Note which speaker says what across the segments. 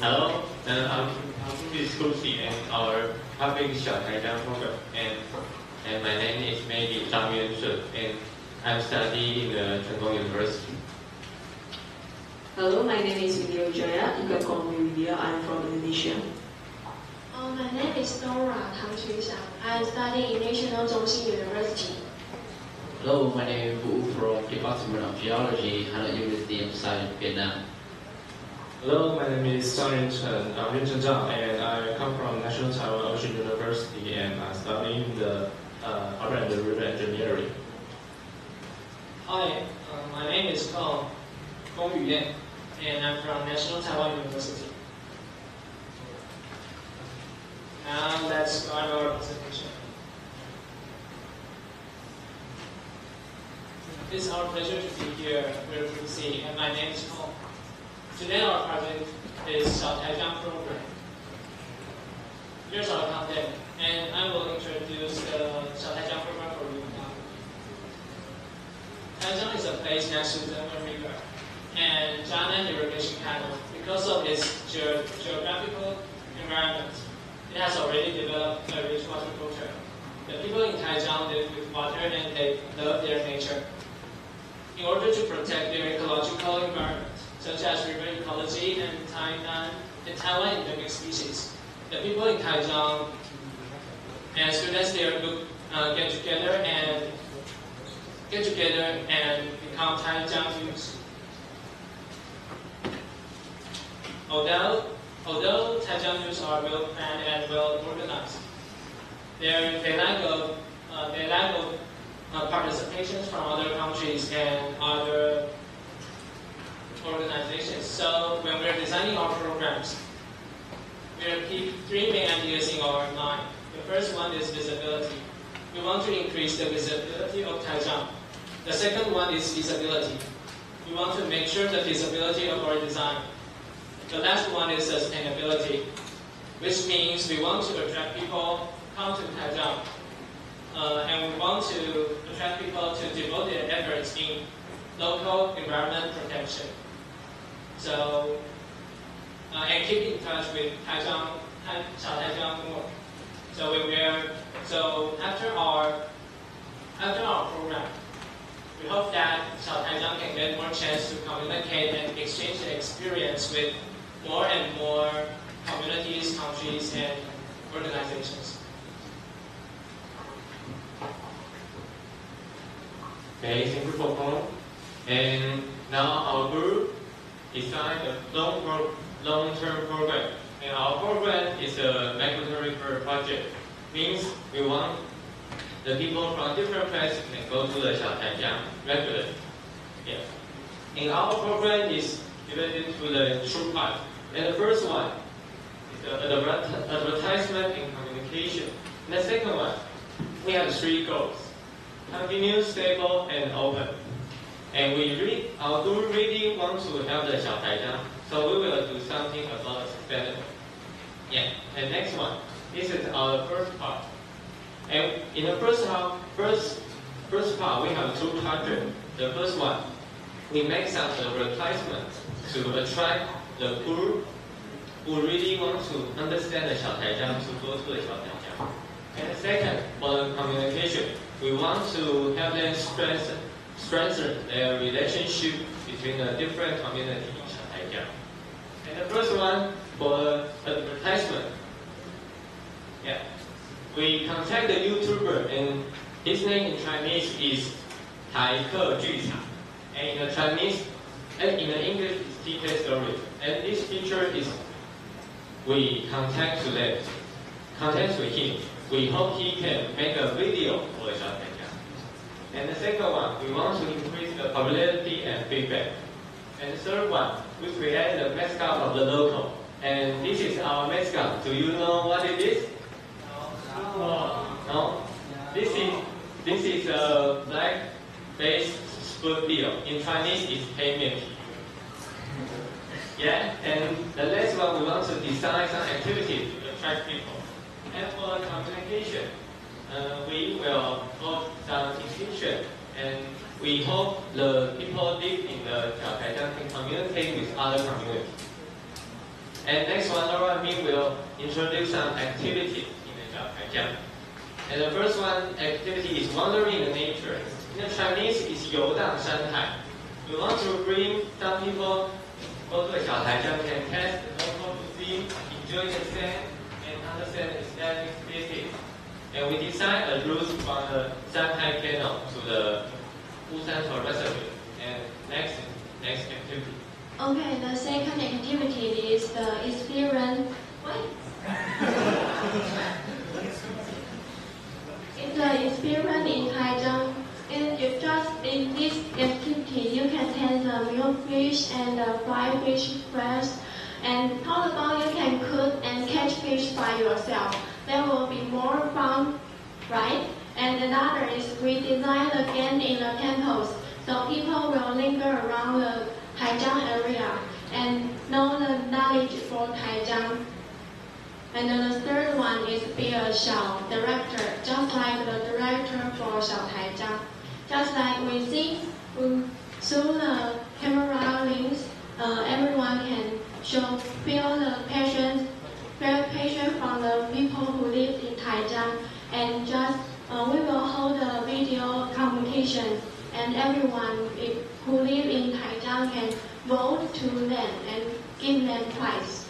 Speaker 1: Hello, I'm Miss Lucy and our public Xiaotaijang program. And my name is maybe Zhang Yuanshun, and I'm studying in the Chengkong University.
Speaker 2: Hello, my name is Vidya Jaya. You can call me Vidya. I'm from Indonesia.
Speaker 3: My name is Nora Tang Xuxiang. I am studying in National Zhongxin University.
Speaker 4: Hello, my name is Vũ from Department of Geology, Hà Nội University of Science, Vietnam.
Speaker 5: Hello, my name is Yunchen Zhang, and I come from National Taiwan Ocean University, and I'm studying the Harbor and River Engineering.
Speaker 6: Hi, my name is Gong Yuyan, and I'm from National Taiwan University. Now let's start our presentation. It's our pleasure to be here with GCC, and my name is Gong. Today our project is Xiaotaijang program. Here's our content, and I will introduce the Xiaotaijang program for you now. Taizang is a place next to the River and Jianan irrigation canal. Because of its geographical environment, it has already developed a rich water culture. The people in Taizang live with water and they love their nature. In order to protect their ecological environment, such as river ecology and Taiwan endemic species, the people in Taizang and students there get together and become Taizang youths. Although Taizang youths are well planned and well organized, they lack of participations from other countries and other organizations. So when we're designing our programs, we'll keep three main ideas in our mind. The first one is visibility. We want to increase the visibility of Taizang. The second one is feasibility. We want to make sure the feasibility of our design. The last one is sustainability, which means we want to attract people come to Taizang, and we want to attract people to devote their efforts in local environment protection. So, and keep in touch with Xiaotaijang more. So after our program, we hope that Xiaotaijang can get more chance to communicate and exchange the experience with more and more communities, countries, and organizations.
Speaker 1: Okay, thank you for calling. And now our group designed a long-term program. And our program is a migratory project. Means we want the people from different places can go to the Xiaotaijang regularly. Yeah. And our program is divided into the two parts. And the first one is the advertisement and communication. And the second one, we have three goals: continuous, stable, and open. And our group really want to help the Xiaotaijang, so we will do something about sustainable. Yeah. And next one, this is our first part. And in the first part, we have two projects. The first one, we make some advertisements to attract the group who really want to understand the Xiaotaijang to go to the Xiaotaijang. And the second, for the communication, we want to help them strengthen their relationship between the different communities in Xiaotaijang. And the first one, for advertisement, yeah, we contact the YouTuber, and his name in Chinese is Taike Jucha, and in the Chinese, and in the English is TK Story. And this picture is we contact to him. We hope he can make a video for Xiaotaijang. And the second one, we want to increase the popularity and feedback. And the third one, we create the mascot of the local. And this is our mascot. Do you know what it is? No? This is a black-based spoon bill. In Chinese, it's 黑面皮. Yeah, and the last one, we want to design some activities to attract people. And for communication, we will hold some exhibition, and we hope the people live in the Xiaotaijang can communicate with other communities. And next one, Laura and me will introduce some activities in the Taijiang. And the first one activity is wandering in the nature. In Chinese, is 游荡山海. We want to bring some people go to the Taijiang and test the local cuisine, enjoy the sand, and understand its natural species. And we design a route from the Shanghai Canal to the Busan Reservoir. And next activity.
Speaker 3: Okay, the second activity is the experience. What? It's the experience in Taijiang. In this activity, you can taste the milk fish and the fried fish fresh. And how about you can cook and catch fish by yourself? That will be more fun, right? And another is we design again in the temples, so people will linger around the Taijiang area and know the knowledge for Taijiang. And then the third one is be a Xiao director, just like the director for Xiao Taijiang. Just like we see through the camera links, everyone can feel the passion from the people who live in Taijiang, and just we will hold a video communication, and everyone who live in Taijiang can vote to them and give them prize.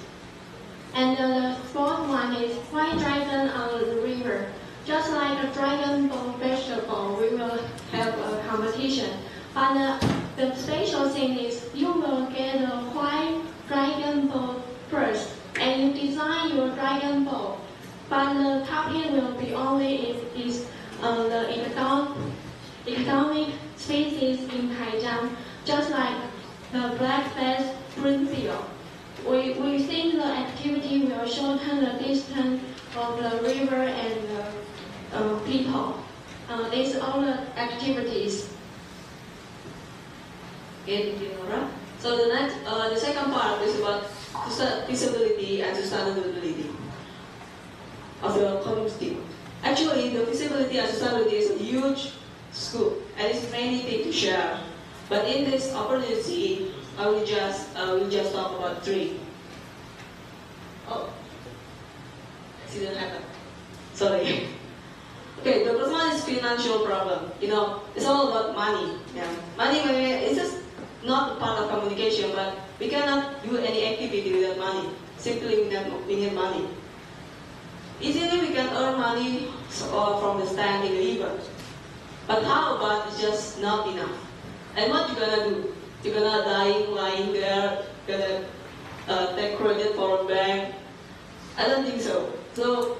Speaker 3: And the fourth one is white dragon on the river. Just like a dragon boat vegetable, we will have a competition. But the special thing is you will get a white dragon boat first, and you design your dragon boat. But the topic will be only if the endemic species in Taijiang, just like the black-faced spoonbill. We think the activity will shorten the distance of the river and the people. These are all the activities.
Speaker 2: Okay, thank you, Nora. So the second part is about feasibility and sustainability of the community. Actually, the feasibility and sustainability is a huge scope, and it's many things to share. But in this opportunity, I will just talk about three. Oh, accident happened. Sorry. Okay, the first one is financial problem. It's all about money. Yeah, money is just not part of communication, but we cannot do any activity without money. Simply we need money. Easily we can earn money from the stand in the river. But how about it's just not enough? And what you gonna do? You're gonna die lying there, gonna take credit for a bank? I don't think so. So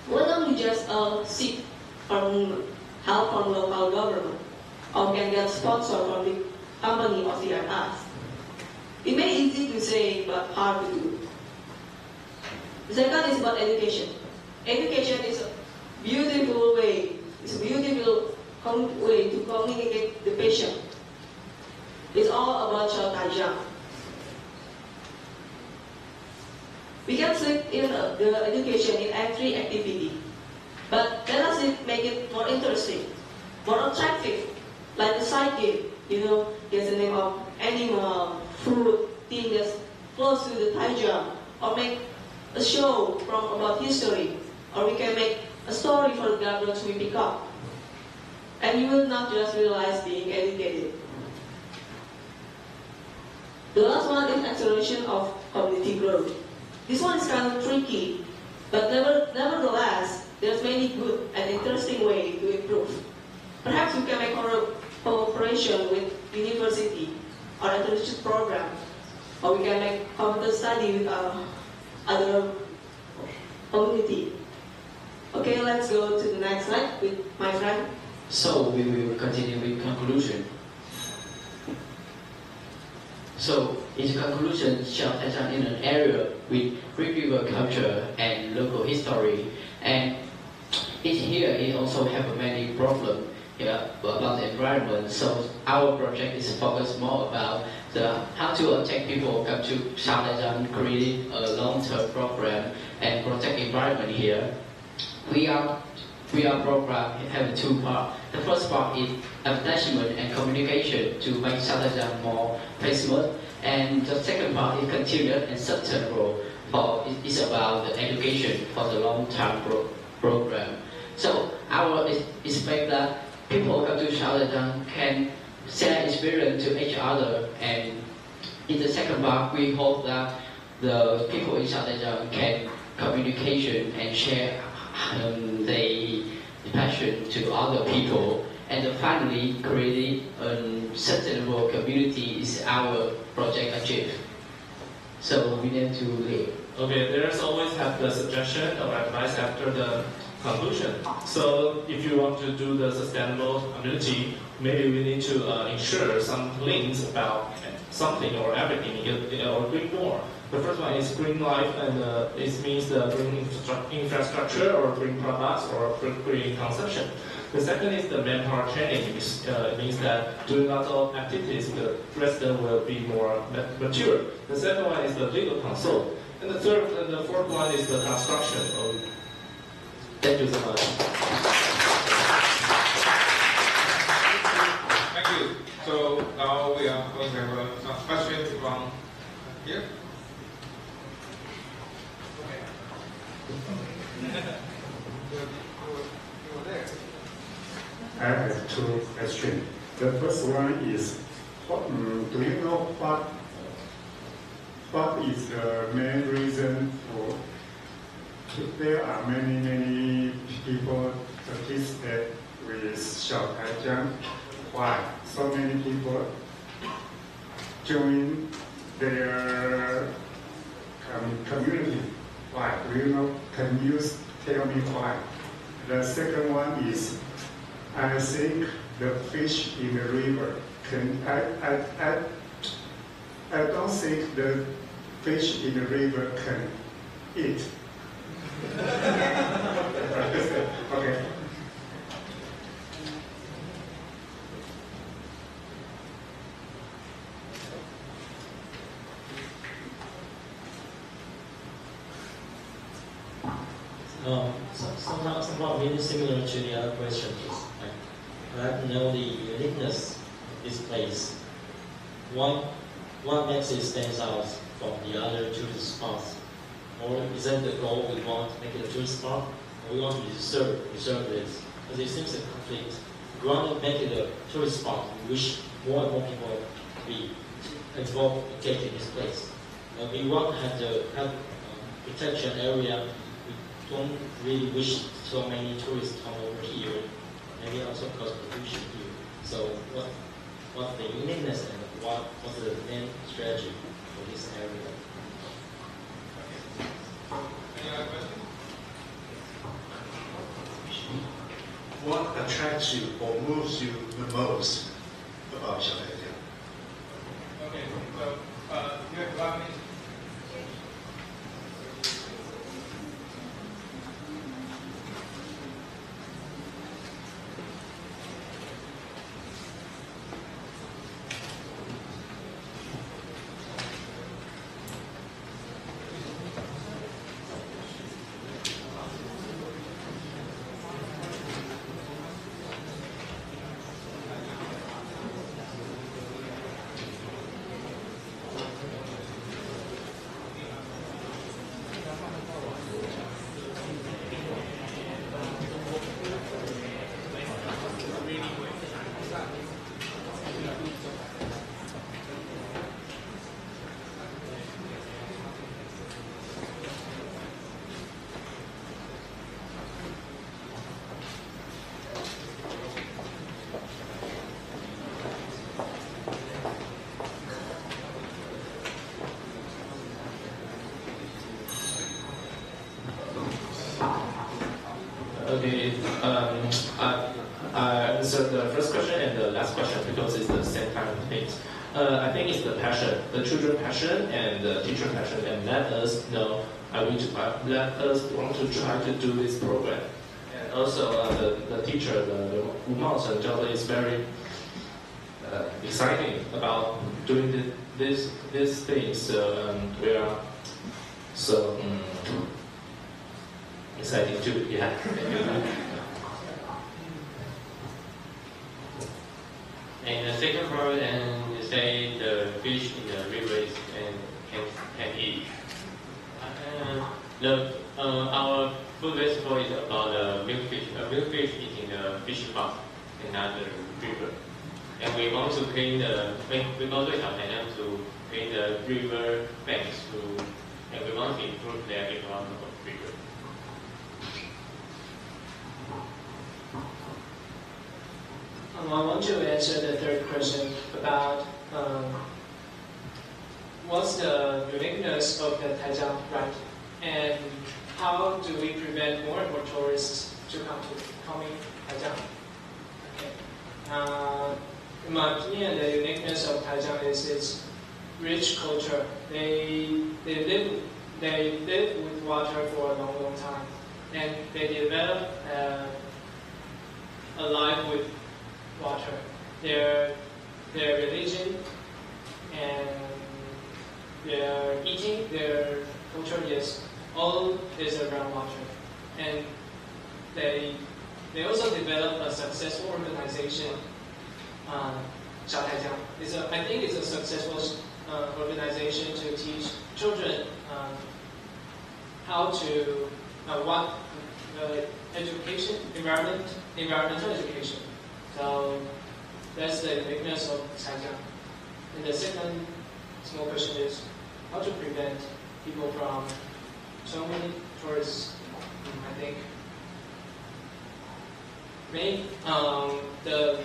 Speaker 2: why don't we just seek from help from local government, or can get sponsor from the company or CRS? It may be easy to say, but hard to do. The second is about education. Education is a beautiful way. It's a beautiful way to communicate the patient. It's all about Xiao Taijiang. We can seek in the education in every activity, but let us make it more interesting, more attractive, like the side game. There's the name of animal, fruit, thing that's close to the Taijiang, or make a show about history, or we can make a story for the graduates we pick up. And you will not just realize being educated. The last one is acceleration of community growth. This one is kind of tricky, but nevertheless, there's many good and interesting ways to improve. Perhaps we can make cooperation with university or internship program, or we can make computer study with other community. Okay, let's go to the next slide with my friend.
Speaker 4: So we will continue with conclusion. So in conclusion, Xiao Taijiang is an area with rich river culture and local history, and it also have many problems about the environment. So our project is focused more about how to attract people come to Xiao Taijiang, create a long-term program and protect environment here. We program have two parts. The first part is advertisement and communication to make Xiao Taijiang more famous, and the second part is continuous and sustainable it's about the education for the long-term program. So our expect that people come to Shaolin can share experience to each other, and in the second part, we hope that the people in Shaolin can communication and share their passion to other people, and finally creating a sustainable community is our project achieve. So we need to live.
Speaker 5: Okay, there's always have the suggestion or advice after the conclusion. So if you want to do the sustainable community, maybe we need to ensure some links about something or everything or green more. The first one is green life, and it means the green infrastructure or green products or green consumption. The second is the manpower training. It means that doing lots of activities, the resident will be more mature. The second one is the legal consult. And the third and the fourth one is the construction. Thank you so much.
Speaker 7: Thank you. So now we are going to have some questions from here.
Speaker 8: I have two questions. The first one is, do you know what is the main reason for there are many people participate with Xiao Taijiang? Why so many people join their community? Why? Do you know? Can you tell me why? The second one is, I think the fish in the river I don't think the fish in the river can eat. Okay.
Speaker 9: Somewhat really similar to the other question. I'd like to know the uniqueness of this place. What makes it stand out from the other tourist spots? Or is that the goal we want to make it a tourist spot? Or we want to reserve this? Because it seems a conflict. We want to make it a tourist spot. We wish more and more people to be involved, engaged in this place. We want to have protection area. We don't really wish so many tourists come over here. Maybe also cause pollution here. So what's the uniqueness and what's the main strategy for this area?
Speaker 7: Any other questions?
Speaker 10: What attracts you or moves you the most about Xiaotai?
Speaker 7: Okay, so you have 1 minute.
Speaker 5: Okay, I answered the first question and the last question because it's the same kind of things. I think it's the passion, the children passion and the teacher passion, and let us know. Let us want to try to do this program. And also the teacher, the Wu Maochen Zhao is very exciting about doing this thing. So we are so. Exciting too, yeah.
Speaker 1: And the second part, and you say the fish in the rivers can eat. our food festival is about milkfish. Milkfish eating the fish pond in another river, and we want to clean we go to Xiaotaiyang to clean the river banks and we want to improve their economic river.
Speaker 6: I want to answer the third question about what's the uniqueness of the Taijiang right, and how do we prevent more and more tourists to coming Taijiang? Okay. In my opinion, the uniqueness of Taijiang is its rich culture. They live with water for a long time, and they develop a life with water. Their religion and their eating, their culture, yes, all is around water. And they also develop a successful organization. I think it's a successful organization to teach children how to what education, environmental education. So that's the uniqueness of Taijiang. And the second small question is how to prevent people from so many tourists. I think the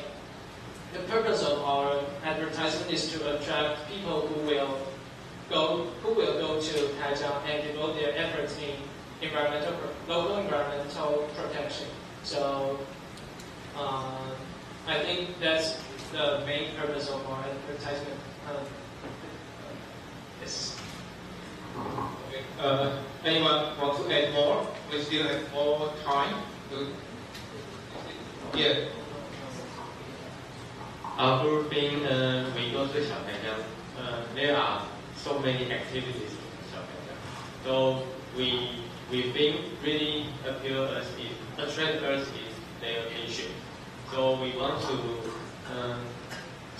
Speaker 6: purpose of our advertisement is to attract people who will go to Taijiang and devote their efforts in local environmental protection. So I think that's the main purpose of our advertisement. Yes.
Speaker 7: Okay. Anyone want to add more? We still have more time. Yeah.
Speaker 1: Our group being we go to Xiaotaiyang. There are so many activities in Xiaotaiyang. So we think really attract us is their attention. So we want to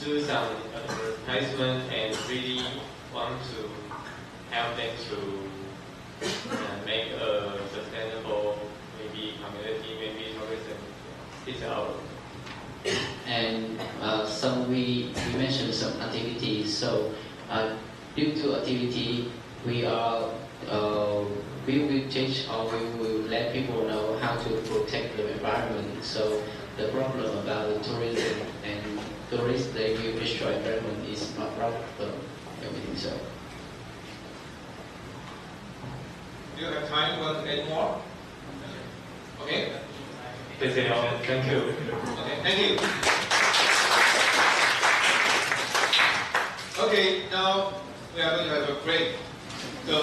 Speaker 1: do some advertisement and really want to help them to make a sustainable maybe community, maybe tourism. It's our.
Speaker 4: And we mentioned some activities. So due to activity, we will teach or we will let people know how to protect the environment. So the problem about the tourism and tourists, they will destroy environment is not problem. Everything so.
Speaker 7: Do you have time? Want to add more? Okay.
Speaker 1: Thank you.
Speaker 7: Okay, thank you. Okay, now we are going to have a break. So.